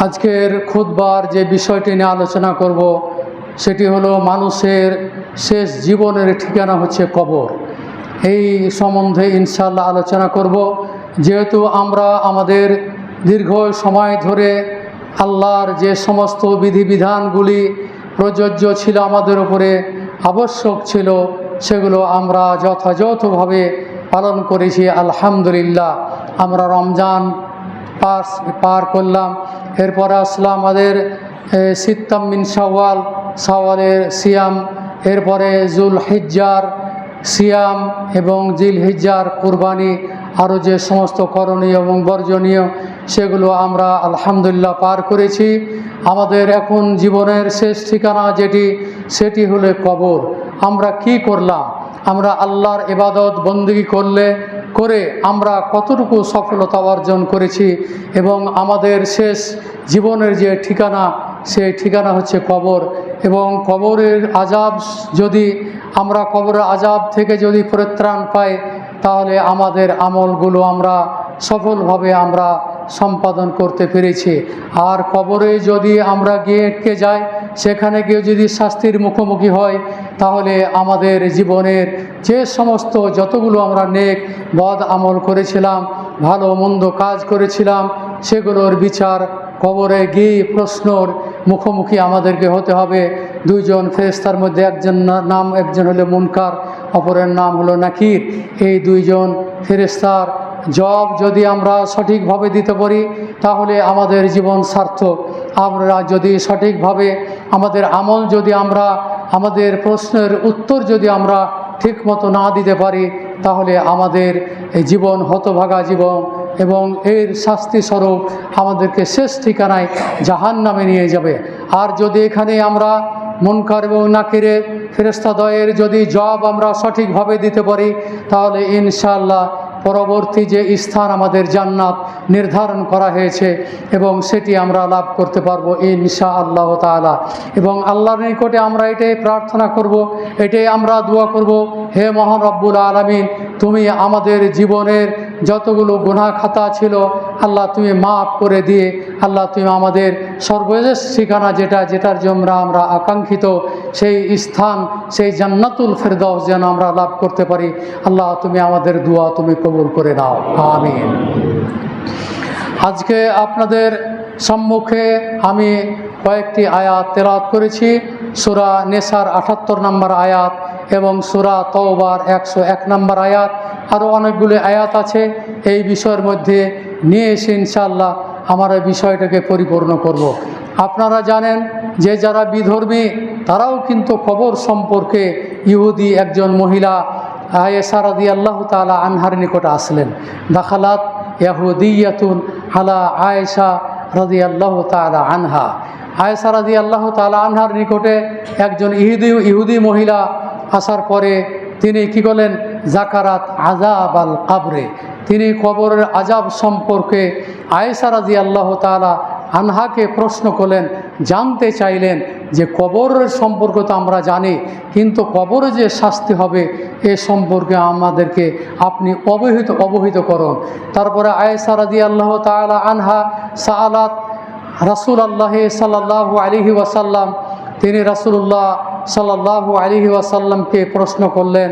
আজকের খুতবার যে বিষয়টি নিয়ে আলোচনা করব সেটি হলো মানুষের শেষ জীবনের ঠিকানা হচ্ছে কবর। এই সম্বন্ধে ইনশাআল্লাহ আলোচনা করব। যেহেতু আমরা আমাদের দীর্ঘ সময় ধরে আল্লাহর যে সমস্ত বিধিবিধানগুলি প্রযোজ্য ছিল, আমাদের উপরে আবশ্যক ছিল, সেগুলো আমরা যথাযথভাবে পালন করেছি আলহামদুলিল্লাহ। আমরা রমজান পার করলাম, এরপরে আসলাম আমাদের সিত্তাম মিন শাওয়াল, শাওয়ালের সিয়াম, এরপরে জুল হিজ্জার সিয়াম এবং জিল হিজ্জার কুরবানি, আরও যে সমস্ত করণীয় এবং বর্জনীয় সেগুলো আমরা আলহামদুলিল্লাহ পার করেছি। আমাদের এখন জীবনের শেষ ঠিকানা সেটি হলো কবর। আমরা কি করলাম? আমরা আল্লাহর ইবাদত বন্দেগী করে আমরা কতটুকু সফলতা অর্জন করেছি, এবং আমাদের শেষ জীবনের যে ঠিকানা সেই ঠিকানা হচ্ছে কবর। এবং কবরের আযাব, যদি আমরা কবরের আযাব থেকে যদি পরিত্রাণ পাই, তাহলে আমাদের আমলগুলো আমরা সফলভাবে আমরা সম্পাদন করতে পেরেছি। আর কবরে যদি আমরা গিয়ে আটকে যাই, সেখানে গিয়ে যদি শাস্তির মুখোমুখি হয়, তাহলে আমাদের জীবনের যে সমস্ত যতগুলো আমরা নেক বদ আমল করেছিলাম, ভালো মন্দ কাজ করেছিলাম, সেগুলোর বিচার কবরে গিয়ে প্রশ্নর মুখোমুখি আমাদেরকে হতে হবে। দুইজন ফেরেশতার মধ্যে একজন হলো মুনকার, অপরের নাম হলো নাকির। এই দুইজন ফেরেশতার জবাব যদি আমরা সঠিকভাবে দিতে পারি, তাহলে আমাদের জীবন সার্থক। আমরা যদি সঠিকভাবে আমাদের আমল আমাদের প্রশ্নের উত্তর যদি আমরা ঠিকমতো না দিতে পারি, তাহলে আমাদের এই জীবন হতভাগা জীবন, এবং এর শাস্তি স্বরূপ আমাদেরকে শেষ ঠিকানায় জাহান্নামে নিয়ে যাবে। আর যদি এখানে আমরা মুনকার এবং নাকিরের ফেরেশতাদ্বয়ের যদি জবাব আমরা সঠিকভাবে দিতে পারি, তাহলে ইনশাআল্লাহ পরবর্তী যে স্থান আমাদের জান্নাত নির্ধারণ করা হয়েছে, এবং সেটি আমরা লাভ করতে পারবো ইনশাআল্লাহ তাআলা। এবং আল্লাহর নিকটে আমরা এটাই প্রার্থনা করব, এটাই আমরা দোয়া করব, হে মহান রব্বুল আলামিন, তুমি আমাদের জীবনের যতগুলো গুনাহ খাতা ছিল, আল্লাহ তুমি মাফ করে দিয়ে, আল্লাহ তুমি আমাদের সর্বশেষ ঠিকানা যেটার জন্য আমরা আকাঙ্ক্ষিত সেই স্থান, সেই জান্নাতুল ফেরদাউস যেন আমরা লাভ করতে পারি। আল্লাহ তুমি আমাদের দোয়া তুমি কবুল করে নাও, আমিন। আজকে আপনাদের সম্মুখে আমি কয়েকটি আয়াত তেলাওয়াত করেছি। সূরা নেসার ৭৮ নম্বর আয়াত এবং সূরা তওবার ১০১ নম্বর আয়াত, আরও অনেকগুলো আয়াত আছে। এই বিষয়ের মধ্যে নিয়ে এসে ইনশাআল্লাহ আমরা এই বিষয়টাকে পরিপূর্ণ করব। আপনারা জানেন যে যারা বিধর্মী, তারাও কিন্তু কবর সম্পর্কে ইহুদি একজন মহিলা আয়েশা রাদিয়াল্লাহু তাআলা আনহার নিকটে আসলেন। দাখালাত ইয়াহুদিয়াতুন আলা আয়েশা রাদিয়াল্লাহু তাআলা আনহা। আয়েশা রাদিয়াল্লাহু তাআলা আনহার নিকটে একজন ইহুদি মহিলা আসার পরে তিনি কি করলেন? জাকারাত আযাব আল কবরে, তিনি কবরের আযাব সম্পর্কে আয়েশা রাদিয়াল্লাহু তাআলা আনহাকে প্রশ্ন করলেন, জানতে চাইলেন যে কবরের সম্পর্কে তো আমরা জানি, কিন্তু কবরে যে শাস্তি হবে এ সম্পর্কে আমাদেরকে আপনি অবহিত করুন। তারপরে আয়েশা রাদিয়াল্লাহু তাআলা আনহা সাআলাত রাসূলুল্লাহ সাল্লাল্লাহু আলাইহি ওয়াসাল্লাম, তিনি রাসূলুল্লাহ সাল্লাল্লাহু আলাইহি ওয়াসাল্লামকে প্রশ্ন করলেন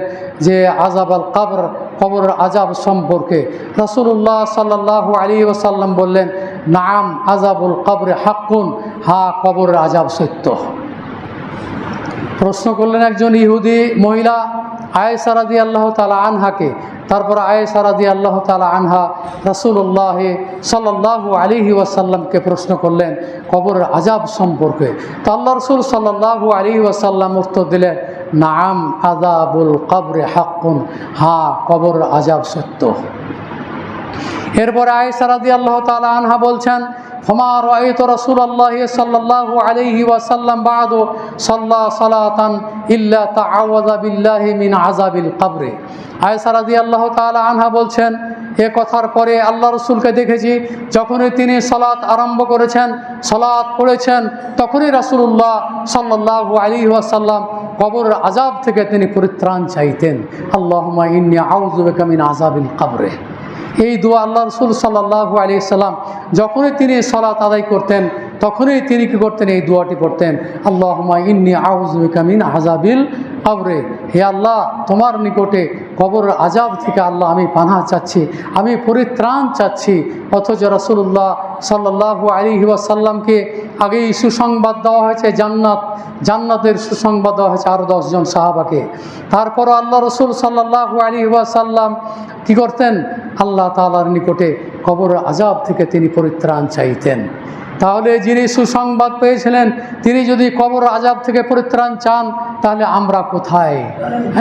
যে আযাব আল কবর, কবরের আযাব সম্পর্কে। রাসূলুল্লাহ সাল্লাল্লাহু আলাইহি ওয়াসাল্লাম বললেন, নাম আযাবুল কবরে হাক্কুন, হ্যাঁ কবরের আযাব সত্য। প্রশ্ন করলেন একজন ইহুদি মহিলা আয়েশা রাদিয়াল্লাহু তাআলা আনহাকে। তারপর আয়েশা রাদিয়াল্লাহু তাআলা আনহা রাসূলুল্লাহ সাল্লাল্লাহু আলাইহি ওয়াসাল্লামকে প্রশ্ন করলেন কবরের আযাব সম্পর্কে। তো আল্লাহ রাসূল সাল্লাল্লাহু আলাইহি ওয়াসাল্লাম উত্তর দিলেন, নাম আযাবুল কবরে হাক্কুন, হ্যাঁ কবরের আযাব সত্য। এরপরে আয়েশা রাদিয়াল্লাহু তাআলা আনহা বলছেন, ফামা রাআইতু রাসূলুল্লাহ সাল্লাল্লাহু আলাইহি ওয়াসাল্লাম বা'দু সাল্লা সালাতান ইল্লা তাআওয়াযা বিল্লাহি মিন আযাবিল কবরে। আয়েশা রাদিয়াল্লাহু তাআলা আনহা বলছেন, এ কথার পরে আল্লাহ রসুলকে দেখেছি যখনই তিনি সালাত আরম্ভ করেছেন, সালাত পড়েছেন, তখনই রাসূলুল্লাহ সাল্লাল্লাহু আলাইহি ওয়াসাল্লাম কবরের আযাব থেকে তিনি পরিত্রাণ চাইতেন। আল্লাহুম্মা ইন্নী আউযু বিকা মিন আযাবিল কবরে। এই দোয়া আল্লাহ রসুল সাল্লাল্লাহু আলাইহি সাল্লাম যখনই তিনি সালাত আদায় করতেন তখনই তিনি কী করতেন? এই দোয়াটি পড়তেন, আল্লাহুম্মা ইন্নী আউযু বিকা মিন আযাবিল কবরে। হে আল্লাহ, তোমার নিকটে কবরের আযাব থেকে আল্লাহ আমি পানাহ চাচ্ছি, আমি পরিত্রাণ চাচ্ছি। অথচ রাসূলুল্লাহ সাল্লাল্লাহু আলাইহি ওয়াসাল্লামকে আগেই সুসংবাদ দেওয়া হয়েছে জান্নাতের সুসংবাদ দেওয়া হয়েছে আরও 10 জন সাহাবাকে। তারপরও আল্লাহ রসুল সাল্লাল্লাহু আলাইহি ওয়াসাল্লাম কী করতেন? আল্লাহ তাআলার নিকটে কবরের আযাব থেকে তিনি পরিত্রাণ চাইতেন। তাহলে যিনি সুসংবাদ পেয়েছিলেন তিনি যদি কবর আযাব থেকে পরিত্রাণ চান, তাহলে আমরা কোথায়?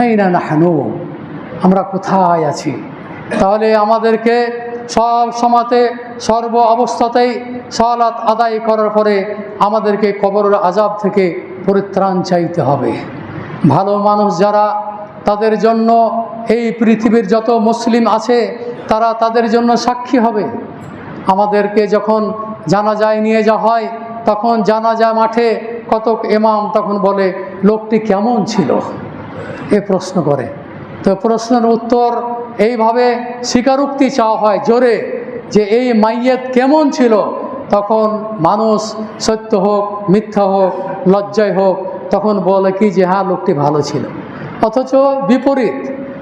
আইনা নাহনু, আমরা কোথায় আছি? তাহলে আমাদেরকে সব সময়তে সর্ব অবস্থাতেই সালাত আদায় করার পরে আমাদেরকে কবরের আযাব থেকে পরিত্রাণ চাইতে হবে। ভালো মানুষ যারা, তাদের জন্য এই পৃথিবীর যত মুসলিম আছে তারা তাদের জন্য সাক্ষী হবে। আমাদেরকে যখন জানাজায় নিয়ে যাওয়া হয় তখন জানাজা মাঠে কতক ইমাম তখন বলে, লোকটি কেমন ছিল? এ প্রশ্ন করে। তো প্রশ্নের উত্তর এইভাবে স্বীকারোক্তি চাওয়া হয় জোরে, যে এই মাইয়েত কেমন ছিল? তখন মানুষ সত্য হোক মিথ্যা হোক লজ্জায় হোক তখন বলে কি যে হ্যাঁ, লোকটি ভালো ছিল। অথচ বিপরীত,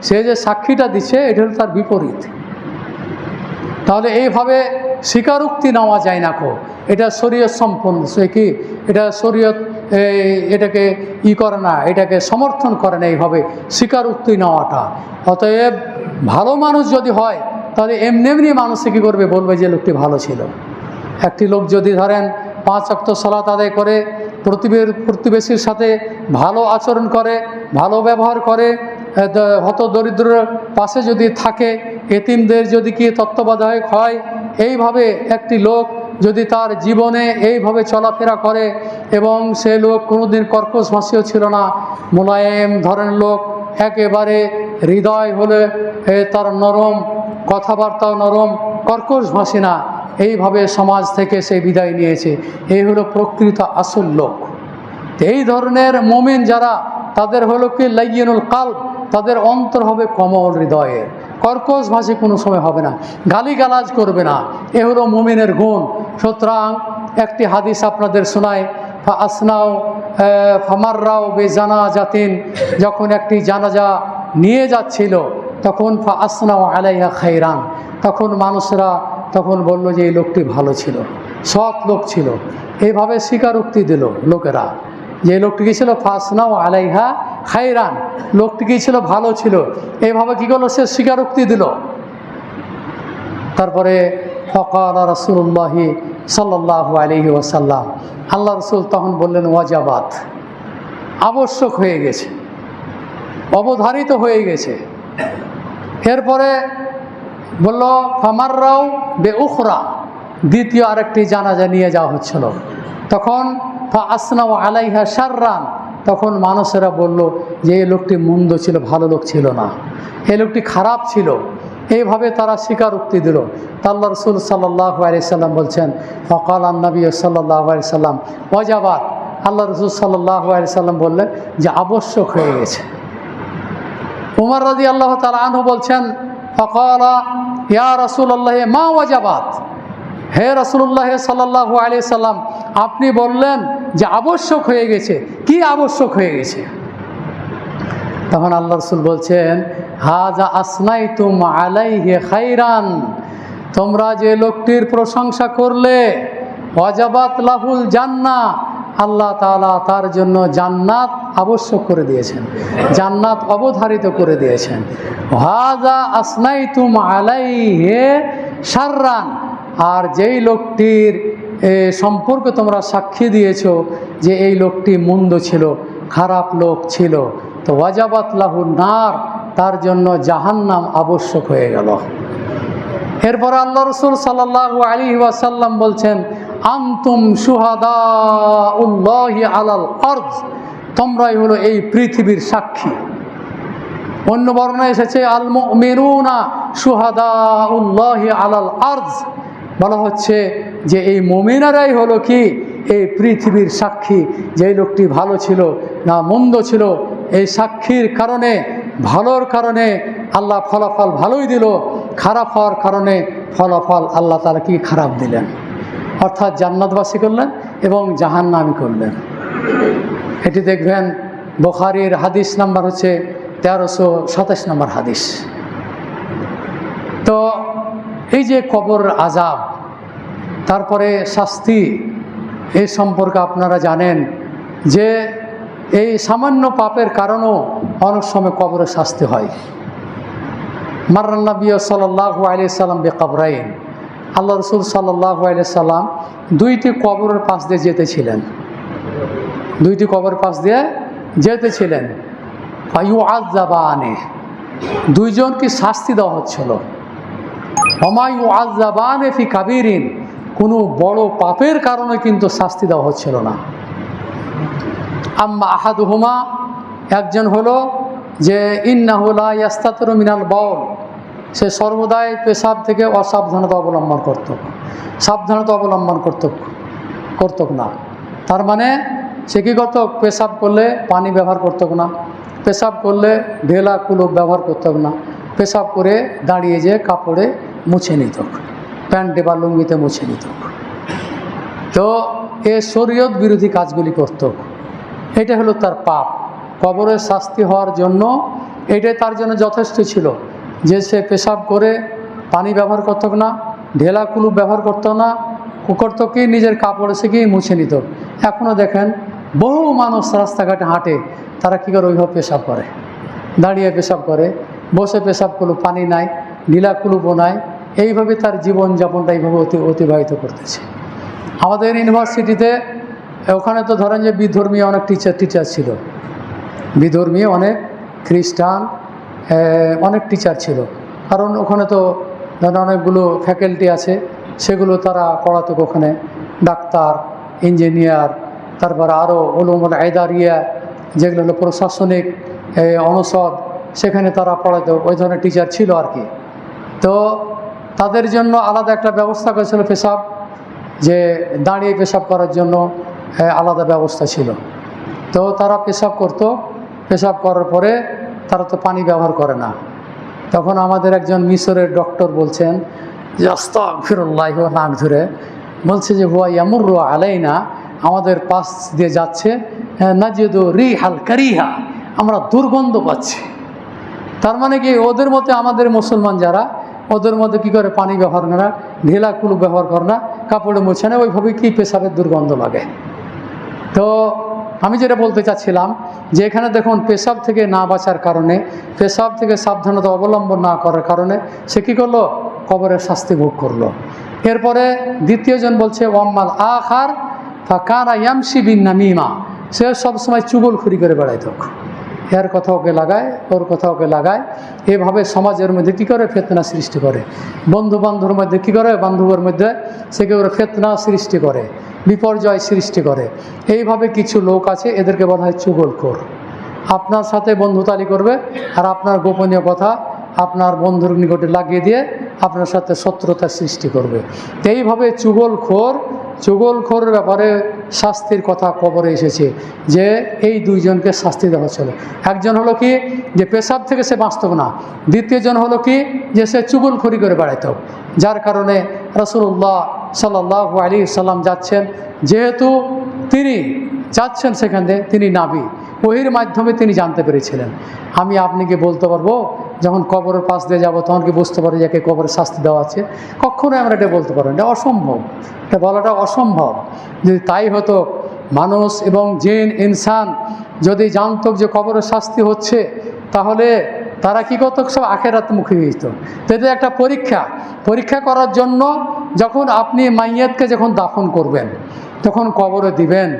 সে যে সাক্ষীটা দিচ্ছে এটা হলো তার বিপরীত। তাহলে এইভাবে স্বীকারোক্তি নেওয়া যায় না। এটা শরীয়ত সম্পন্ন, সে কি এটা শরীয়ত এটাকে করে না, এটাকে সমর্থন করে না এইভাবে স্বীকারোক্তি নেওয়াটা। অতএব ভালো মানুষ যদি হয় তাহলে এমনি এমনি মানুষে কী করবে? বলবে যে লোকটি ভালো ছিল। একটি লোক যদি ধরেন 5 ওয়াক্ত সালাত আদায় করে, প্রতিবেশীর সাথে ভালো আচরণ করে, ভালো ব্যবহার করে, হত দরিদ্র পাশে যদি থাকে, এতিমদের যদি কি তত্ত্বাবধায়ক হয়, এইভাবে একটি লোক যদি তার জীবনে এইভাবে চলাফেরা করে এবং সে লোক কোনোদিন কর্কশ ভাষীও ছিল না, মোলায়েম ধরনের লোক, একেবারে হৃদয় হলে তার নরম, কথাবার্তাও নরম, কর্কশ ভাষী না, এইভাবে সমাজ থেকে সে বিদায় নিয়েছে, এই হলো প্রকৃত আসল লোক। এই ধরনের মুমিন যারা, তাদের হলো কি লাইয়িনুল কলব, তাদের অন্তর হবে কোমল হৃদয়ের, কর্কশ ভাষী কোনো সময় হবে না, গালিগালাজ করবে না। এ হলো মুমিনের গুণ। সুতরাং একটি হাদিস আপনাদের শোনায়, আসনাও ফামাররাও বেজানাজাতিন, যখন একটি জানাজা নিয়ে যাচ্ছিল তখন আসনাও আলাইহা খাইরান, তখন মানুষরা তখন বলল যে এই লোকটি ভালো ছিল, সৎ লোক ছিল। এইভাবে স্বীকারোক্তি দিল লোকেরা যে লোকটি কি ছিল? ফাসনাও আলাইহা খাইরান, লোকটি কি ছিল? ভালো ছিল। এইভাবে কি করলো? সে স্বীকারোক্তি দিল। তারপরে ফাকালা রাসূলুল্লাহি সাল্লাল্লাহু আলাইহি ওয়াসাল্লাম, আল্লাহ রসুল তখন বললেন ওয়াজাবাত, আবশ্যক হয়ে গেছে, অবধারিত হয়ে গেছে। এরপরে বলল ফামাররাও বে উখরা, দ্বিতীয় আরেকটি জানাজা নিয়ে যাওয়া হচ্ছিল। তখন আসনাও আলাইহা শাররান, তখন মানুষেরা বলল যে এই লোকটি মন্দ ছিল, ভালো লোক ছিল না, এই লোকটি খারাপ ছিল। এইভাবে তারা স্বীকারোক্তি দিল। তা আল্লাহ রসুল সাল্লাল্লাহু আলাইহি সাল্লাম বলছেন, ফাকাল নবী সাল্লাল্লাহু আলাইহি সাল্লাম ওয়াজাবাত, আল্লাহ রসুল সাল্লাল্লাহু আলাইহি সাল্লাম বললেন যে আবশ্যক হয়ে গেছে। উমর রাদিয়াল্লাহু তাআলা আনহু বলছেন, ফাকালা ইয়া রাসূলুল্লাহ মা ওয়াজাবাত, হে রাসূলুল্লাহ সাল্লাল্লাহু আলাইহি সাল্লাম, আপনি বললেন যে আবশ্যক হয়ে গেছে, কি আবশ্যক হয়ে গেছে? তখন আল্লাহ রসুল বলছেন, হাজা আসনাইতুম আলাইহি খাইরান, তোমরা যে লোকটির প্রশংসা করলে, ওয়াজাবাত লাহুল জান্নাহ, আল্লাহ তাআলা তার জন্য জান্নাত আবশ্যক করে দিয়েছেন, জান্নাত অবধারিত করে দিয়েছেন। হাজা আসনাইতুম আলাইহি শাররান, আর যেই লোকটির সম্পর্কে তোমরা সাক্ষী দিয়েছো যে এই লোকটি মন্দ ছিল, খারাপ লোক ছিল, তো ওয়াজাবাত লাহুন নার, তার জন্য জাহান্নাম আবশ্যক হয়ে গেল। এরপরে আল্লাহ রসুল সাল্লাল্লাহু আলাইহি ওয়াসাল্লাম বলছেন, আনতুম শুহাদাউল্লাহি আলাল আরদ, তোমরাই হলো এই পৃথিবীর সাক্ষী। অন্য বর্ণনায় এসেছে আল মুমিনুনা শুহাদাউল্লাহি আলাল আরদ, বলা হচ্ছে যে এই মুমিনারাই হলো কি এই পৃথিবীর সাক্ষী, যে লোকটি ভালো ছিল না মন্দ ছিল, এই সাক্ষীর কারণে, ভালোর কারণে আল্লাহ ফলাফল ভালোই দিল। খারাপ হওয়ার কারণে ফলাফল আল্লাহ তাআলা কি খারাপ দিলেন, অর্থাৎ জান্নাতবাসী করলেন এবং জাহান্নামী করলেন। এটি দেখবেন বুখারীর হাদিস নাম্বার হচ্ছে 1327 নম্বর হাদিস। তো এই যে কবর আযাব, তারপরে শাস্তি, এই সম্পর্কে আপনারা জানেন যে এই সামান্য পাপের কারণেও অনেক সময় কবরে শাস্তি হয়। মাররান নবী সাল্লাল্লাহু আলাইহি সাল্লাম বিকবরাইন, আল্লাহ রাসূল সাল্লাল্লাহু আলাইহি সাল্লাম দুইটি কবরের পাশ দিয়ে যেতেছিলেন, দুইটি কবরের পাশ দিয়ে যেতেছিলেন। ফায়ুআযাবানে, দুইজনকে শাস্তি দেওয়া হচ্ছিল। ওমা ইউআযাবানে ফি কাবীরিন, কোনো বড় পাপের কারণে কিন্তু শাস্তি দেওয়া হচ্ছিল না। আম্মা আহাদুহুমা, একজন হলো যে ইন্নাহু লা ইয়াস্তাতিরু মিনাল বাউল, সে সর্বদাই পেশাব থেকে অসাবধানতা অবলম্বন করত, সাবধানতা অবলম্বন করত না। তার মানে সে কী করত, পেশাব করলে পানি ব্যবহার করত না, পেশাব করলে ঢেলা কুলুপ ব্যবহার করত না, পেশাব করে দাঁড়িয়ে যে কাপড়ে মুছে নিত, প্যান্টে বা লুঙ্গিতে মুছে নিত। তো এ শরীয়ত বিরোধী কাজগুলি করত, এটা হলো তার পাপ। কবরের শাস্তি হওয়ার জন্য এটাই তার জন্য যথেষ্ট ছিল যে সে পেশাব করে পানি ব্যবহার করত না, ঢেলা কুলুপ ব্যবহার করতো না, করত কি নিজের কাপড়ে সে গিয়ে মুছে নিত। এখনও দেখেন বহু মানুষ রাস্তাঘাটে হাঁটে, তারা কী করে ওইভাবে পেশাব করে, দাঁড়িয়ে পেশাব করে, বসে পেশাব করলো, পানি নাই, ঢিলা কুলুপও নাই, এইভাবে তার জীবনযাপনটা এইভাবে অতিবাহিত করতেছে। আমাদের ইউনিভার্সিটিতে ওখানে তো ধরেন যে বিধর্মী অনেক টিচার ছিল, বিধর্মী অনেক খ্রিস্টান অনেক টিচার ছিল, কারণ ওখানে তো ধরেন অনেকগুলো ফ্যাকাল্টি আছে, সেগুলো তারা পড়াতো। ওখানে ডাক্তার, ইঞ্জিনিয়ার, তারপরে আরও উলুমুল ইদারিয়া, যেগুলো হলো প্রশাসনিক অনুষদ, সেখানে তারা পড়াতো, ওই ধরনের টিচার ছিল আর কি। তো তাদের জন্য আলাদা একটা ব্যবস্থা করেছিল পেশাব, যে দাঁড়িয়ে পেশাব করার জন্য আলাদা ব্যবস্থা ছিল। তো তারা পেশাব করত, পেশাব করার পরে তারা তো পানি ব্যবহার করে না। তখন আমাদের একজন মিশরের ডক্টর বলছেন যে আস্তাগফিরুল্লাহ, নাক ধরে বলছে যে হুয়া ইয়ামুরু আলাইনা, আমাদের পাশ দিয়ে যাচ্ছে, নাজিদু রিহাল কারিহা, আমরা দুর্গন্ধ পাচ্ছি। তার মানে কি ওদের মধ্যে, আমাদের মুসলমান যারা, ওদের মধ্যে কী করে পানি ব্যবহার করে না, ঢেলা কুলুপ ব্যবহার করে না, কাপড়ে মুছে না, ওইভাবে কি পেশাবের দুর্গন্ধ লাগে। তো আমি যেটা বলতে চাচ্ছিলাম যে এখানে দেখুন পেশাব থেকে না বাঁচার কারণে, পেশাব থেকে সাবধানতা অবলম্বন না করার কারণে সে কী করলো, কবরের শাস্তি ভোগ করলো। এরপরে দ্বিতীয়জন বলছে ওয়াম্মাল আখার ফাকানা ইয়ামশি বিন নামিমা, সে সবসময় চুগলখুরি করে বেড়াইত, এর কথা ওকে লাগায়, ওর কথা ওকে লাগায়, এভাবে সমাজের মধ্যে কী করে ফিতনা সৃষ্টি করে, বন্ধু বান্ধবের মধ্যে কী করে, বান্ধবের মধ্যে সে কী করে ফিতনা সৃষ্টি করে, বিপর্যয় সৃষ্টি করে। এইভাবে কিছু লোক আছে, এদেরকে বলা হয় চুগলখোর। আপনার সাথে বন্ধুতালি করবে আর আপনার গোপনীয় কথা আপনার বন্ধুর নিকটে লাগিয়ে দিয়ে আপনার সাথে শত্রুতা সৃষ্টি করবে। এইভাবে চুগলখোরের ব্যাপারে শাস্তির কথা কবরে এসেছে, যে এই দুইজনকে শাস্তি দেওয়া ছিল। একজন হলো কি, যে পেশাব থেকে সে বাঁচত না, দ্বিতীয়জন হলো কি, যে সে চুগলখড়ি করে বেড়াইত, যার কারণে রাসূলুল্লাহ সাল্লাল্লাহু আলাইহি সাল্লাম যাচ্ছেন, যেহেতু তিনি যাচ্ছেন সেখানে, তিনি নাবী, ওহির মাধ্যমে তিনি জানতে পেরেছিলেন। আমি আপনি কি বলতে পারবো যখন কবরের পাশ দিয়ে যাবো তখন কি বুঝতে পারি যাকে কবরের শাস্তি দেওয়া আছে? কখনোই আমরা এটা বলতে পারবো না, এটা অসম্ভব, এটা বলাটা অসম্ভব। যদি তাই হতো, মানুষ এবং জিন ইনসান যদি জানতো যে কবরের শাস্তি হচ্ছে, তাহলে তারা কী করতো, সব আখেরাতমুখী হইত। তাদের একটা পরীক্ষা করার জন্য যখন আপনি মাইয়াতকে যখন দাফন করবেন, তখন কবরে দিবেন,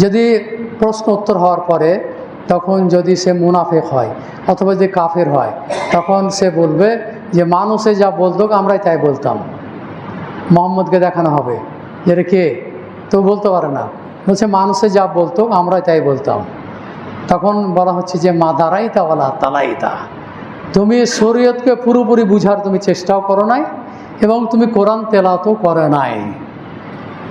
যদি প্রশ্ন উত্তর হওয়ার পরে তখন যদি সে মুনাফিক হয় অথবা যদি কাফের হয়, তখন সে বলবে যে মানুষে যা বলতো আমরাই তাই বলতাম। মোহাম্মদকে দেখানো হবে যে রে কে, তো বলতে পারে না, বলছে মানুষে যা বলতো আমরাই তাই বলতাম। তখন বলা হচ্ছে যে মা দাঁড়াইতা ওয়ালা তালাইতা, তুমি শরীয়তকে পুরোপুরি বুঝার তুমি চেষ্টাও করো নাই এবং তুমি কোরআন তেলাওয়াতও করো নাই।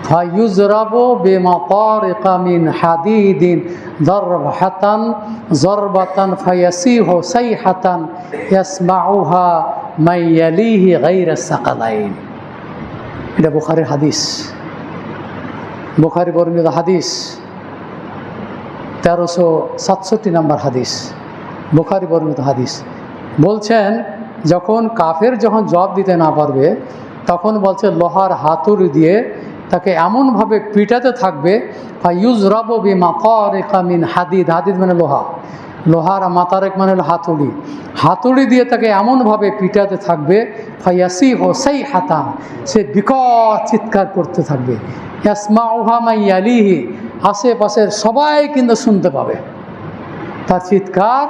ফায়ুজরাবু বিমাতারিকা মিন হাদিদিন যারবাতান ফায়াসিহু সাইহাতান ইয়াসমাউহা মাই ইয়ালিহি গায়রা সাকালাইন। এটা বুখারীর হাদিস, বুখারী বর্ণিত হাদিস, 1367 নম্বর হাদিস, বুখারী বর্ণিত হাদিস। বলছেন যখন কাফের যখন জবাব দিতে না পারবে তখন বলছে লোহার হাতুড়ি দিয়ে তাকে এমনভাবে পিটাতে থাকবে, ফায়ুজরাবু বিমাতারিকা মিন হাদিদ, হাদিদ মানে লোহা, লোহার মাতারেক মানে হাতুড়ি, হাতুড়ি দিয়ে তাকে এমনভাবে পিটাতে থাকবে, ফায়াসিহু সাইহাতান, সে বিকট চিৎকার করতে থাকবে, ইয়াসমাউহা মান ইয়ালিহি, আশেপাশের সবাই কিন্তু শুনতে পাবে, তার চিৎকার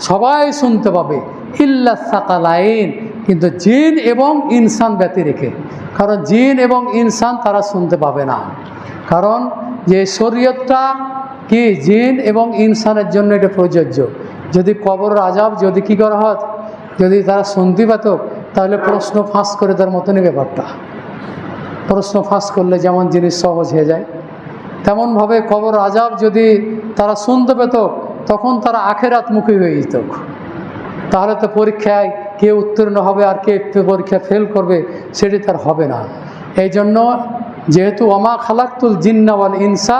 সবাই শুনতে পাবে, ইল্লা সাকালাইন, কিন্তু জিন এবং ইনসান ব্যতি রেখে। কারণ জিন এবং ইনসান তারা শুনতে পাবে না, কারণ যে শরীয়তটা কি জিন এবং ইনসানের জন্য এটা প্রযোজ্য। যদি কবর আযাব যদি কী করা হয়, যদি তারা শুনতে পেত তাহলে প্রশ্ন ফাঁস করে দেওয়ার মতনই ব্যাপারটা। প্রশ্ন ফাঁস করলে যেমন জিনিস সহজ হয়ে যায়, তেমনভাবে কবর আযাব যদি তারা শুনতে পেত তখন তারা আখেরাতমুখী হয়ে যেত। তাহলে তো পরীক্ষায় কে উত্তীর্ণ হবে আর কে পরীক্ষা ফেল করবে সেটি তার হবে না। এই জন্য যেহেতু ওমা খালাকতুল জিন্না ওয়াল ইনসা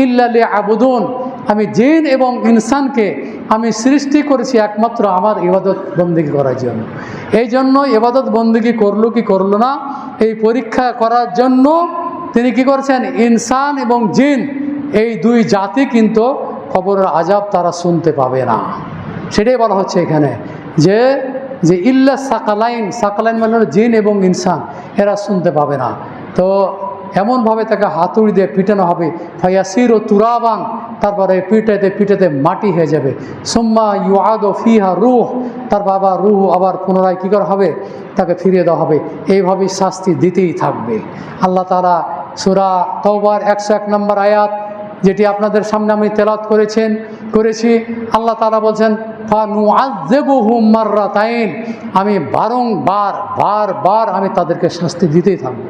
ইল্লা লিয়াবুদুন, আমি জিন এবং ইনসানকে আমি সৃষ্টি করেছি একমাত্র আমার ইবাদত বন্দেগী করার জন্য। এই জন্য ইবাদত বন্দেগী করলো কি করলো না এই পরীক্ষা করার জন্য তিনি কি করেছেন, ইনসান এবং জিন এই দুই জাতি কিন্তু কবরের আযাব তারা শুনতে পাবে না। সেটাই বলা হচ্ছে এখানে যে যে ইল্লা সাকালাইন, সাকালাইন মানে হলো জিন এবং ইনসান, এরা শুনতে পাবে না। তো এমনভাবে তাকে হাতুড়ি দিয়ে পিটানো হবে, ফায়াসির ও তুরাবান, তারপরে পিটাতে পিটাতে মাটি হয়ে যাবে, সুম্মা ইউআদু ফিহা রূহ, তার বাবা রূহ আবার পুনরায় কী করা হবে, তাকে ফিরিয়ে দেওয়া হবে। এইভাবেই শাস্তি দিতেই থাকবে। আল্লাহ তাআলা সূরা তাওবার 101 নম্বর আয়াত, যেটি আপনাদের সামনে আমি তেলাওয়াত করেছি, আল্লাহ তাআলা বলছেন ফানুআযযিবুহুম মাররাতাইন, আমি বারবার আমি তাদেরকে শাস্তি দিতেই থাকবো।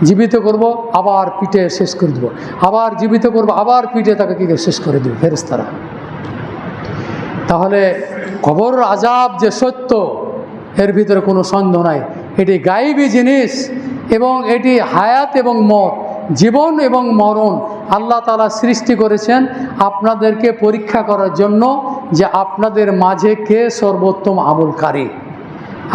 জীবিত করব আবার পিটে শেষ করে দেবো, আবার জীবিত করব আবার পিটে তাকে কী শেষ করে দেবে ফেরেশতারা। তাহলে কবর আযাব যে সত্য এর ভিতরে কোনো সন্দেহ নাই। এটি গায়েবী জিনিস এবং এটি হায়াত এবং মত, জীবন এবং মরণ আল্লাহ তাআলা সৃষ্টি করেছেন আপনাদেরকে পরীক্ষা করার জন্য, যে আপনাদের মাঝে কে সর্বোত্তম আমলকারী।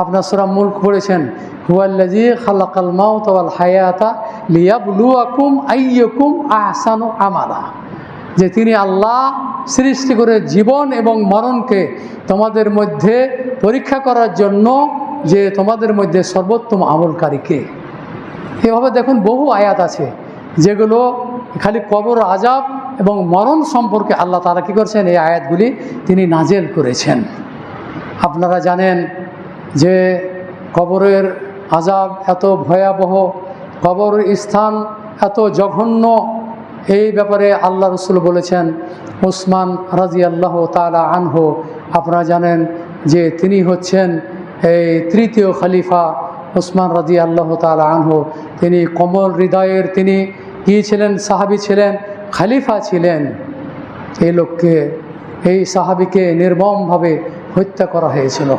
আপনার সূরা মুলক পড়েছেন, হুয়াল্লাযী খালাকাল মাউতা ওয়াল হায়াতা লিয়াবলুয়াকুম আইয়ুকুম আহসানু আমালা, যে তিনি আল্লাহ সৃষ্টি করে জীবন এবং মরণকে তোমাদের মধ্যে পরীক্ষা করার জন্য, যে তোমাদের মধ্যে সর্বোত্তম আমলকারী কে। এভাবে দেখুন বহু আয়াত আছে যেগুলো খালি কবর আযাব এবং মরণ সম্পর্কে আল্লাহ তাআলা কী করছেন, এই আয়াতগুলি তিনি নাজেল করেছেন। আপনারা জানেন যে কবরের আযাব এত ভয়াবহ, কবরের স্থান এত জঘন্য, এই ব্যাপারে আল্লাহ রাসূল বলেছেন। উসমান রাদিয়াল্লাহু তাআলা আনহু, আপনারা জানেন যে তিনি হচ্ছেন এই তৃতীয় খলিফা উসমান রাদিয়াল্লাহু তাআলা আনহু। তিনি কোমল হৃদয়ের, তিনি কি ছিলেন, সাহাবী ছিলেন, খলিফা ছিলেন। এই লোককে, এই সাহাবীকে নির্মমভাবে হত্যা করা হয়েছিল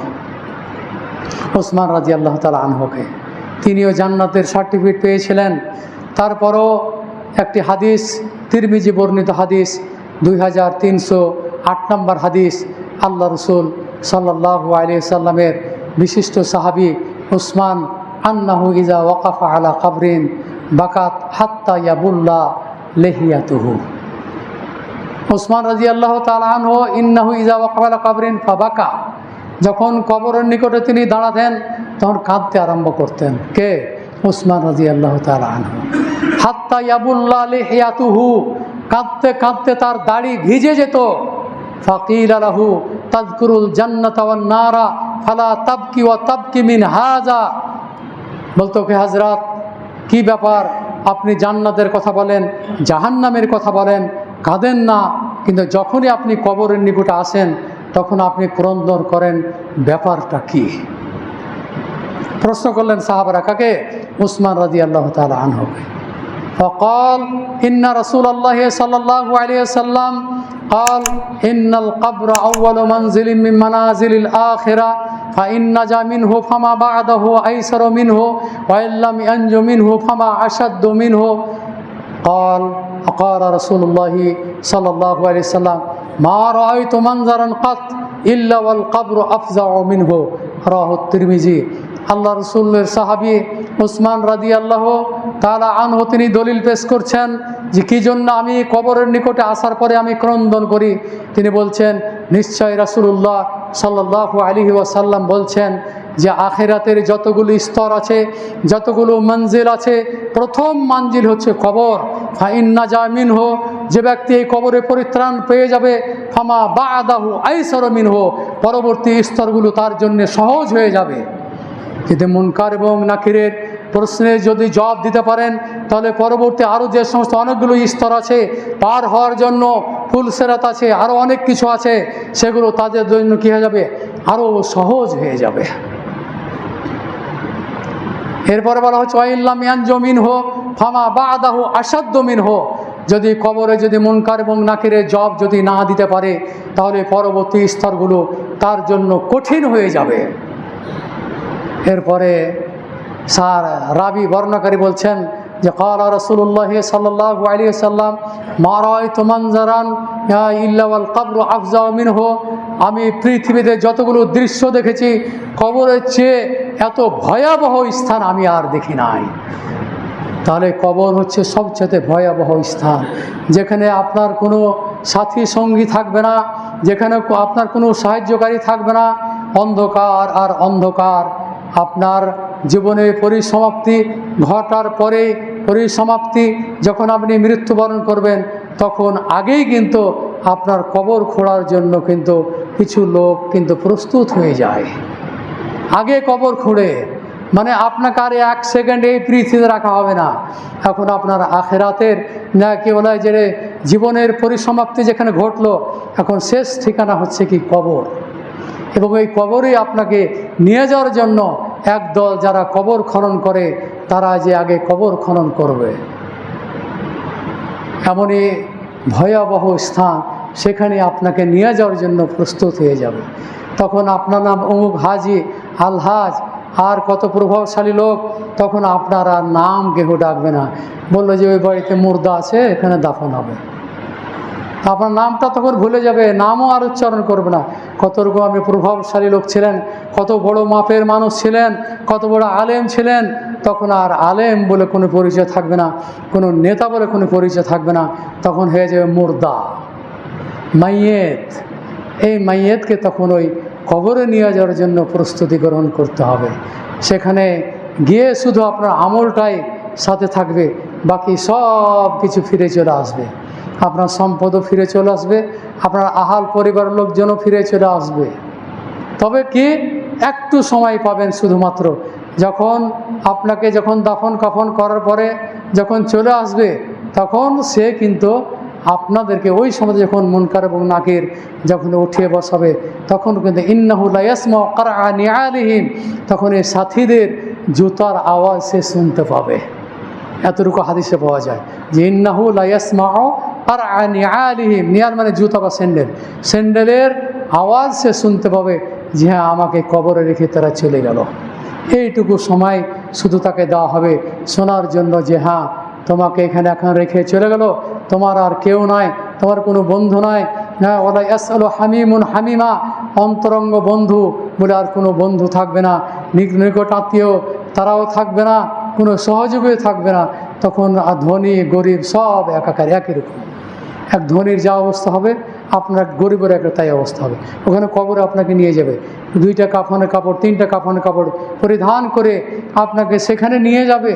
উসমান রাদিয়াল্লাহু তাআলা আনহুকে। তিনিও জান্নাতের সার্টিফিকেট পেয়েছিলেন। তারপরও একটি হাদিস, তিরমিজি বর্ণিত হাদিস 2308 নম্বর হাদিস, আল্লাহ রাসূল সাল্লাল্লাহু আলাইহি সাল্লামের বিশিষ্ট সাহাবী উসমান, আন্নাহু ইজা ওয়াকাফা আলা কাবরিন বাকাত হাত্তা ইয়াবুল্লা লেহিয়াতুহু। উসমান রাদিয়াল্লাহু তাআলা আনহু ইন্নাহু ইজা ওয়াকাফা আলা কাবরিন ফাবাকা, যখন কবরের নিকটে তিনি দাঁড়াতেন তখন কাঁদতে আরম্ভ করতেন। কে? উসমান রাদিয়াল্লাহু তাআলা আনহু। হাত্তা ইয়াবুল্লা লেহিয়াতুহু, কাঁদতে কাঁদতে তার দাড়ি ভিজে যেত। ফাকিলা লাহু তাযকুরুল জান্নাতা ওয়ান নারা ফালা তাবকি ওয়া তাবকি মিন হাযা, বলতো কে হযরত, কি ব্যাপার, আপনি জান্নাতের কথা বলেন, জাহান্নামের কথা বলেন, কাঁদেন না, কিন্তু যখনই আপনি কবরের নিকটে আসেন তখন আপনি ক্রন্দন করেন, ব্যাপারটা কি? প্রশ্ন করলেন সাহাবারা, কাকে? উসমান রাদিয়াল্লাহু তাআলা আনহুকে। فقال إن رسول الله صلى الله عليه وسلم قال إن القبر أول منزل من منازل الآخرة فإن نجا منه فما بعده أيسر منه وإن لم ينج منه فما أشد منه قال رسول الله صلى الله عليه وسلم ما رأيت منظرا قط إلا والقبر أفزع منه رواه الترمذي আল্লাহ রসুলের সাহাবী উসমান রাদিয়াল্লাহু তাআলা আনহু তিনি দলিল পেশ করছেন যে কি জন্য আমি কবরের নিকটে আসার পরে আমি ক্রন্দন করি। তিনি বলছেন নিশ্চয় রাসূলুল্লাহ সাল্লাল্লাহু আলাইহি ওয়াসাল্লাম বলছেন যে আখিরাতের যতগুলো স্তর আছে, যতগুলো মঞ্জিল আছে, প্রথম মঞ্জিল হচ্ছে কবর। ফাইন নাজা মিনহু, যে ব্যক্তি এই কবরে পরিত্রাণ পেয়ে যাবে, ফামা বা'দাহু আইসারু মিনহু, পরবর্তী স্তরগুলো তার জন্য সহজ হয়ে যাবে। যদি মুনকার এবং নাকিরের প্রশ্নের যদি জবাব দিতে পারেন, তাহলে পরবর্তী আরও যে সমস্ত অনেকগুলো স্তর আছে পার হওয়ার জন্য ফুলসেরাত আছে, আরও অনেক কিছু আছে, সেগুলো তাদের জন্য কী হয়ে যাবে, আরও সহজ হয়ে যাবে। এরপরে বলা হচ্ছে ওয়াইল্লাম ইয়ানজু মিনহু ফামা বা'দাহু আশাদ্দু মিনহু, যদি কবরে যদি মুনকার এবং নাকিরের জবাব যদি না দিতে পারে, তাহলে পরবর্তী স্তরগুলো তার জন্য কঠিন হয়ে যাবে। এরপরে রাবি বর্ণনাকারী বলছেন যে ক্বালা রাসূলুল্লাহ সাল্লাল্লাহু আলাইহি ওয়াসাল্লাম মা রাআইতু মানজারান ইল্লা ওয়াল কবরু আফজাউ মিনহু, আমি পৃথিবীতে যতগুলো দৃশ্য দেখেছি কবরের চেয়ে এত ভয়াবহ স্থান আমি আর দেখি নাই। তাহলে কবর হচ্ছে সবচেয়ে ভয়াবহ স্থান, যেখানে আপনার কোনো সাথী সঙ্গী থাকবে না, যেখানে আপনার কোনো সাহায্যকারী থাকবে না, অন্ধকার আর অন্ধকার। আপনার জীবনের পরিসমাপ্তি ঘটার পরে, পরিসমাপ্তি যখন আপনি মৃত্যুবরণ করবেন, তখন আগেই কিন্তু আপনার কবর খোঁড়ার জন্য কিন্তু কিছু লোক কিন্তু প্রস্তুত হয়ে যায়। আগে কবর খুঁড়ে, মানে আপনাকে আর এক সেকেন্ড এই পৃথিবীতে রাখা হবে না। এখন আপনার আখেরাতের না কি বলা হয় যে জীবনের পরিসমাপ্তি যেখানে ঘটলো, এখন শেষ ঠিকানা হচ্ছে কি কবর। এবং এই কবরে আপনাকে নিয়ে যাওয়ার জন্য একদল যারা কবর খনন করে, তারা যে আগে কবর খনন করবে। এমনই ভয়াবহ স্থান, সেখানে আপনাকে নিয়ে যাওয়ার জন্য প্রস্তুত হয়ে যাবে। তখন আপনার নাম অমুক হাজি, আলহাজ, আর কত প্রভাবশালী লোক, তখন আপনার আর নাম কেহ ডাকবে না। বললো যে ওই বাড়িতে মুর্দা আছে, এখানে দাফন হবে। আপনার নামটা তখন ভুলে যাবে, নামও আর উচ্চারণ করবে না। কত রকম আপনি প্রভাবশালী লোক ছিলেন, কত বড় মাপের মানুষ ছিলেন, কত বড় আলেম ছিলেন, তখন আর আলেম বলে কোনো পরিচয় থাকবে না, কোনো নেতা বলে কোনো পরিচয় থাকবে না। তখন হয়ে যাবে মুর্দা, মাইয়েত। এই মাইয়েতকে তখন ওই কবরে নিয়ে যাওয়ার জন্য প্রস্তুতি গ্রহণ করতে হবে। সেখানে গিয়ে শুধু আপনার আমলটাই সাথে থাকবে, বাকি সব কিছু ফিরে চলে আসবে। আপনার সম্পদও ফিরে চলে আসবে, আপনার আহাল পরিবারের লোকজনও ফিরে চলে আসবে। তবে কি একটু সময় পাবেন শুধুমাত্র, যখন আপনাকে যখন দাফন কাফন করার পরে যখন চলে আসবে, তখন সে কিন্তু আপনাদেরকে ওই সময় যখন মুনকার এবং নাকির যখন উঠিয়ে বসাবে, তখন কিন্তু ইন্নাহু লা ইয়াসমাউ কারআ নিআলিহিম, তখন এই সাথীদের জুতার আওয়াজ সে শুনতে পাবে। এতটুকু হাদিসে পাওয়া যায় যে ইন্নাহু লা ইয়াসমাউ কারআ নিআলিহিম, নিয়াল মানে জুতা বা স্যান্ডেল, স্যান্ডেলের আওয়াজ সে শুনতে পাবে যে হ্যাঁ আমাকে কবরে রেখে তারা চলে গেল। এইটুকু সময় শুধু তাকে দেওয়া হবে শোনার জন্য যে হ্যাঁ তোমাকে এখানে এখন রেখে চলে গেল, তোমার আর কেউ নাই, তোমার কোনো বন্ধু নাই। হ্যাঁ ওলা ইয়াসআলু হামিমুন হামিমা, অন্তরঙ্গ বন্ধু বলে আর কোনো বন্ধু থাকবে না, নিকট আত্মীয় তারাও থাকবে না, কোনো সহযোগী থাকবে না। তখন ধনী গরিব সব একাকার একই রকম। এক ধনীর যা অবস্থা হবে, আপনার গরিবের একটা তাই অবস্থা হবে। ওখানে কবরে আপনাকে নিয়ে যাবে, 2টা কাফনের কাপড় 3টা কাফনের কাপড় পরিধান করে আপনাকে সেখানে নিয়ে যাবে।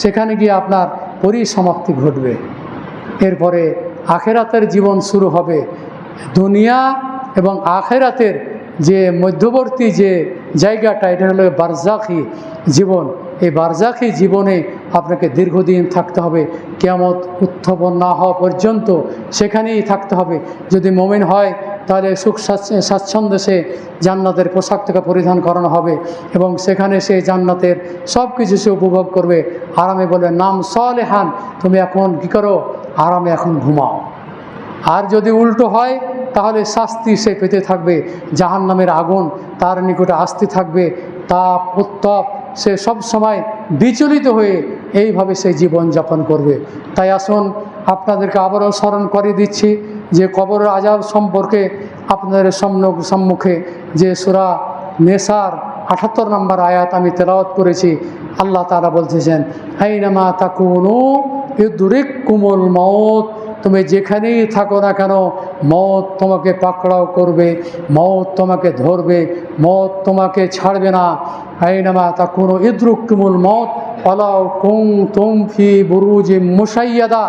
সেখানে গিয়ে আপনার পরিসমাপ্তি ঘটবে। এরপরে আখেরাতের জীবন শুরু হবে। দুনিয়া এবং আখেরাতের যে মধ্যবর্তী যে জায়গাটা, এটা হলো বারজাখি জীবন। এই বারজাখি জীবনে আপনাকে দীর্ঘদিন থাকতে হবে, কিয়ামত উত্থাপন না হওয়া পর্যন্ত সেখানেই থাকতে হবে। যদি মুমিন হয় তাহলে সুখ স্বাচ্ছন্দ্যে সে জান্নাতের পোশাক থেকে পরিধান করানো হবে এবং সেখানে সে জান্নাতের সব কিছু সে উপভোগ করবে আরামে। বলে নাম সালেহান, তুমি এখন কী করো, আরামে এখন ঘুমাও। আর যদি উল্টো হয় তাহলে শাস্তি সে পেতে থাকবে, জাহান্নামের আগুন তার নিকটে আসতে থাকবে, তাপ উত্তাপ, সে সব সময় বিচলিত হয়ে এইভাবে সে জীবনযাপন করবে। তাই আসুন আপনাদেরকে আবারও স্মরণ করে দিচ্ছি যে কবরের আযাব সম্পর্কে আপনাদের সম্মুখে যে সূরা নেসার ৭৮ নম্বর আয়াত আমি তেলাওয়াত করেছি। আল্লাহ তাআলা বলতেছেন, আইনামা তাকুনু ইউদরিকুমুল মাউত, তুমি যেখানেই থাকো না কেন মওত তোমাকে পাকড়াও করবে, মওত তোমাকে ধরবে, মওত তোমাকে ছাড়বে না। আইনামা তাকুনু ইউদরিকুমুল মাউত ওয়ালাউ কুনতুম ফি বুরুজিম মুশাইয়াদা,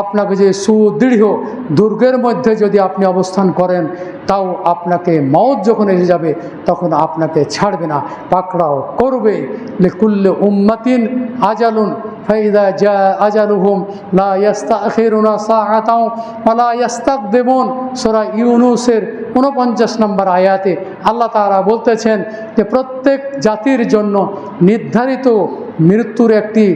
আপনাকে যে সুদৃঢ় দুর্গের মধ্যে যদি আপনি অবস্থান করেন তাও আপনাকে মওত যখন এসে যাবে তখন আপনাকে ছাড়বে না, পাকড়াও করবে। লিকুল্লি উম্মাতিন আজালুন ফাইদা জা আজালুহুম লা ইস্তাখিরুনা সাআতাও ওয়া লা ইস্তাকদিমুন। সূরা ইউনূসের ৪৯ নম্বর আয়াতে আল্লাহ তাআলা বলতেছেন যে প্রত্যেক জাতির জন্য নির্ধারিত মৃত্যুর একটি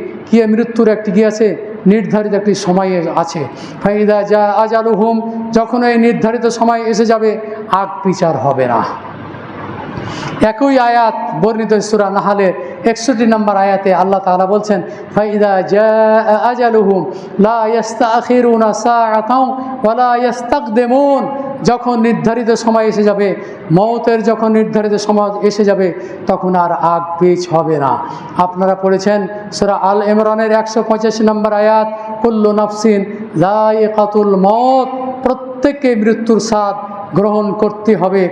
কি আছে, নির্ধারিত একটি সময় আছে। ফাইদা জা আজালুহুম, যখন এই নির্ধারিত সময় এসে যাবে আগ বিচার হবে না। একই আয়াত বর্ণিত সূরা নাহলের ৬১ নম্বর আয়াতে আল্লাহ তাআলা বলছেন, ফাইদা জা আজালুহুম লা ইস্তাখিরুনা সাআতাও ওয়া লা ইস্তাকদিমুন, যখন নির্ধারিত সময় এসে যাবে, মওতের যখন নির্ধারিত সময় এসে যাবে তখন আর আগ পিছ হবে না। আপনারা পড়েছেন সূরা আল ইমরানের ১৮৫ নম্বর আয়াত, কুল্লু নাফসিন যায়িকাতুল মওত, প্রত্যেককে মৃত্যুর স্বাদ গ্রহণ করতে হবে।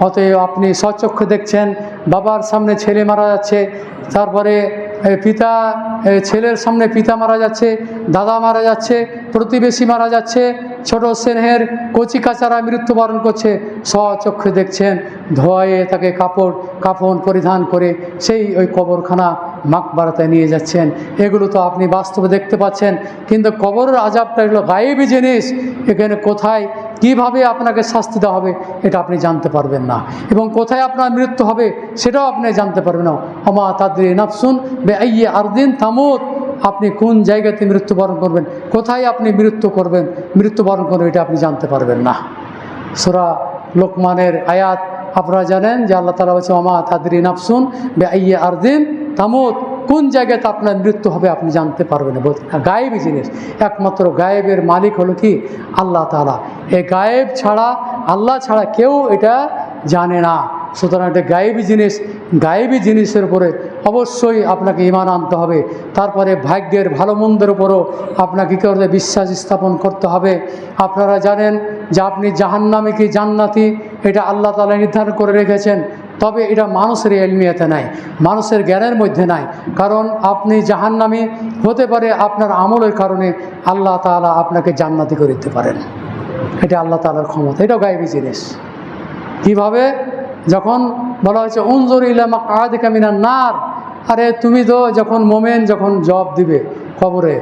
অতএব আপনি স্বচক্ষে দেখছেন বাবার সামনে ছেলে মারা যাচ্ছে, তারপরে পিতা ছেলের সামনে পিতা মারা যাচ্ছে, দাদা মারা যাচ্ছে, প্রতিবেশী মারা যাচ্ছে, ছোট স্নেহের কচি কাচারা মৃত্যুবরণ করছে, স্বচক্ষে দেখছেন, ধোয়ে তাকে কাফন পরিধান করে সেই ওই কবরখানা মাকবারাতে নিয়ে যাচ্ছেন। এগুলো তো আপনি বাস্তবে দেখতে পাচ্ছেন, কিন্তু কবরের আযাবটা এগুলো গায়েবী জিনিস। এখানে কোথায় কিভাবে আপনাকে শাস্তি দেওয়া হবে এটা আপনি জানতে পারবেন না, এবং কোথায় আপনার মৃত্যু হবে সেটাও আপনি জানতে পারবেন না। ওমা তাদরি নাফসুন বিআইয়ি আরদিন তামুত, আপনি কোন জায়গাতে মৃত্যুবরণ করবেন, কোথায় আপনি মৃত্যুবরণ করবেন এটা আপনি জানতে পারবেন না। সূরা লোকমানের আয়াত আপনারা জানেন যে আল্লাহ তাআলা বলছে, ওমা তাদরি নাফসুন বিআইয়ি আরদিন তামুত, কোন জায়গাতে আপনার মৃত্যু হবে আপনি জানতে পারবেন না। গায়েবী জিনিস, একমাত্র গায়েবের মালিক হলো কি আল্লাহ তাআলা। এই গায়েব ছাড়া, আল্লাহ ছাড়া কেউ এটা জানে না। সুতরাং এটা গায়েবী জিনিস, গায়েবী জিনিসের উপরে অবশ্যই আপনাকে ঈমান আনতে হবে। তারপরে ভাগ্যের ভালো মন্দের উপরও আপনাকে কী করতে, বিশ্বাস স্থাপন করতে হবে। আপনারা জানেন যে আপনি জাহান্নামী কি জান্নাতি এটা আল্লাহ তাআলা নির্ধারণ করে রেখেছেন, তবে এটা মানুষের ইলমিয়াতে নাই, মানুষের জ্ঞানের মধ্যে নাই। কারণ আপনি জাহান্নামী হতে পারে আপনার আমলের কারণে আল্লাহ তাআলা আপনাকে জান্নাতি করে দিতে পারেন, এটা আল্লাহ তাআলার ক্ষমতা। এটাও গায়েবী জিনিস। কীভাবে? যখন বলা হয়েছে উনজুর ইলা মাকআদিকা মিনান নার, আরে তুমি তো যখন মোমেন যখন জবাব দিবে কবরে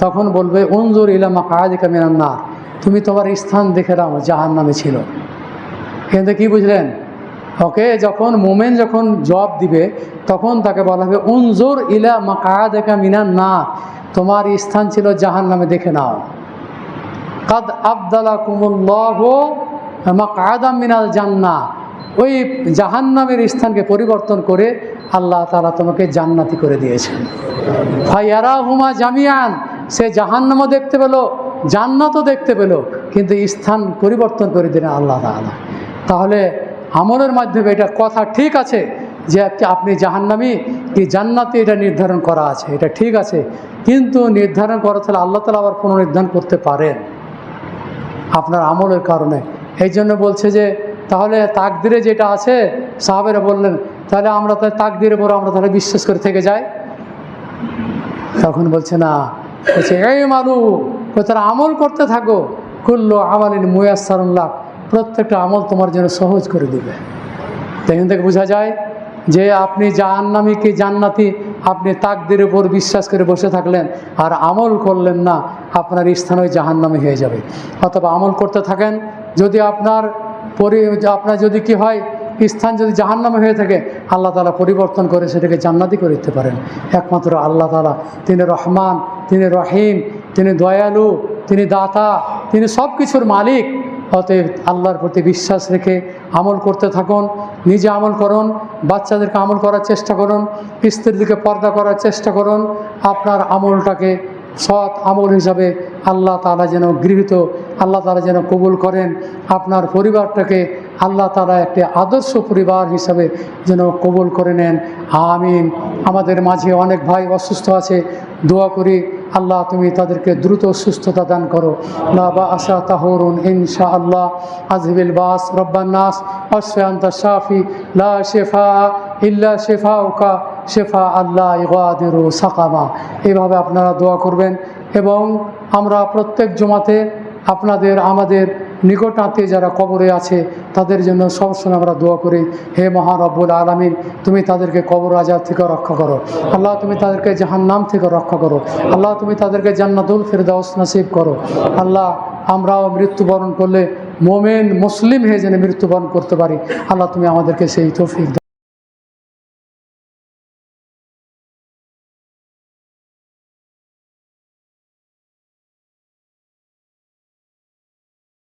তখন বলবে উনজুর ইলা মাকআদিকা মিনান নার, তুমি তোমার স্থান দেখে নাও জাহান্নামে ছিল। কিন্তু কি বুঝলেন? ওকে, যখন মোমেন যখন জবাব দিবে তখন তাকে বলা হবে উনজুর ইলা মাকআদিকা মিনান নার, তোমার স্থান ছিল জাহান্নামে, দেখে নাও। কাদ আবদালাকুমুল্লাহু মাকআদাম মিনাল জান্নাহ, ওই জাহান্নামের স্থানকে পরিবর্তন করে আল্লাহ তাআলা তোমাকে জান্নাতি করে দিয়েছেন। ফায়ারাহুমা জামিআন, সে জাহান্নামও দেখতে পেল, জান্নাতও দেখতে পেল, কিন্তু স্থান পরিবর্তন করে দিলেন আল্লাহ তাআলা। তাহলে আমলের মাধ্যমে এটা কথা ঠিক আছে যে আপনি জাহান্নামী কি জান্নাতি এটা নির্ধারণ করা আছে, এটা ঠিক আছে, কিন্তু নির্ধারণ করা তাহলে আল্লাহ তাআলা আবার পুনর্নির্ধারণ করতে পারেন আপনার আমলের কারণে। এই জন্য বলছে যে তাহলে তাকদিরে যেটা আছে, সাহাবেরা বললেন তাহলে আমরা তাহলে তাকদিরের পর আমরা তাহলে বিশ্বাস করে থেকে যাই। তখন বলছে না, বলছে এই মালু, তারা আমল করতে থাকো, কুল্লু আমালিন মুয়াসসারুন লাক, প্রত্যেকটা আমল তোমার জন্য সহজ করে দিবে। এখান থেকে বোঝা যায় যে আপনি জাহান্নামী কি জান্নাতি আপনি তাকদিরের উপর বিশ্বাস করে বসে থাকলেন আর আমল করলেন না, আপনার স্থান ওই জাহান্নামে হয়ে যাবে। অথবা আমল করতে থাকেন, যদি আপনার আপনার যদি কি হয় স্থান যদি জাহান্নামে হয়ে থাকে, আল্লাহ তাআলা পরিবর্তন করে সেটাকে জান্নাতি করে দিতে পারেন। একমাত্র আল্লাহ তাআলা, তিনি রহমান, তিনি রহিম, তিনি দয়ালু, তিনি দাতা, তিনি সব কিছুর মালিক। অতএব আল্লাহর প্রতি বিশ্বাস রেখে আমল করতে থাকুন, নিজে আমল করুন, বাচ্চাদেরকে আমল করার চেষ্টা করুন, স্ত্রীর দিকে পর্দা করার চেষ্টা করুন। আপনার আমলটাকে সৎ আমল হিসাবে আল্লাহ তাআলা যেন গৃহীত, আল্লাহ তাআলা যেন কবুল করেন। আপনার পরিবারটাকে আল্লাহ তাআলা একটি আদর্শ পরিবার হিসাবে যেন কবুল করে নেন। আমিন। আমাদের মাঝে অনেক ভাই অসুস্থ আছে, দোয়া করি আল্লাহ তুমি তাদেরকে দ্রুত সুস্থতা দান করো। লা বা'সা তাহুরুন ইনশাআল্লাহ। আযহিবিল বাস রব্বান নাস ওয়াশফি আনতা শাফি লা শিফা ইল্লা শিফাউকা শিফা আল্লাহ ইগাদিরু সাকামা। এইভাবে আপনারা দোয়া করবেন। এবং আমরা প্রত্যেক জুমাতে আপনাদের আমাদের নিকট আত্মীয় যারা কবরে আছে তাদের জন্য সবসময় আমরা দোয়া করি, হে মহান রব্বুল আলামিন, তুমি তাদেরকে কবর আযাব থেকে রক্ষা করো। আল্লাহ তুমি তাদেরকে জাহান্নাম থেকে রক্ষা করো। আল্লাহ তুমি তাদেরকে জান্নাতুল ফিরদাউস নসিব করো। আল্লাহ আমরাও মৃত্যুবরণ করলে মোমেন মুসলিম হয়ে যেন মৃত্যুবরণ করতে পারি। আল্লাহ তুমি আমাদেরকে সেই তৌফিক দাও।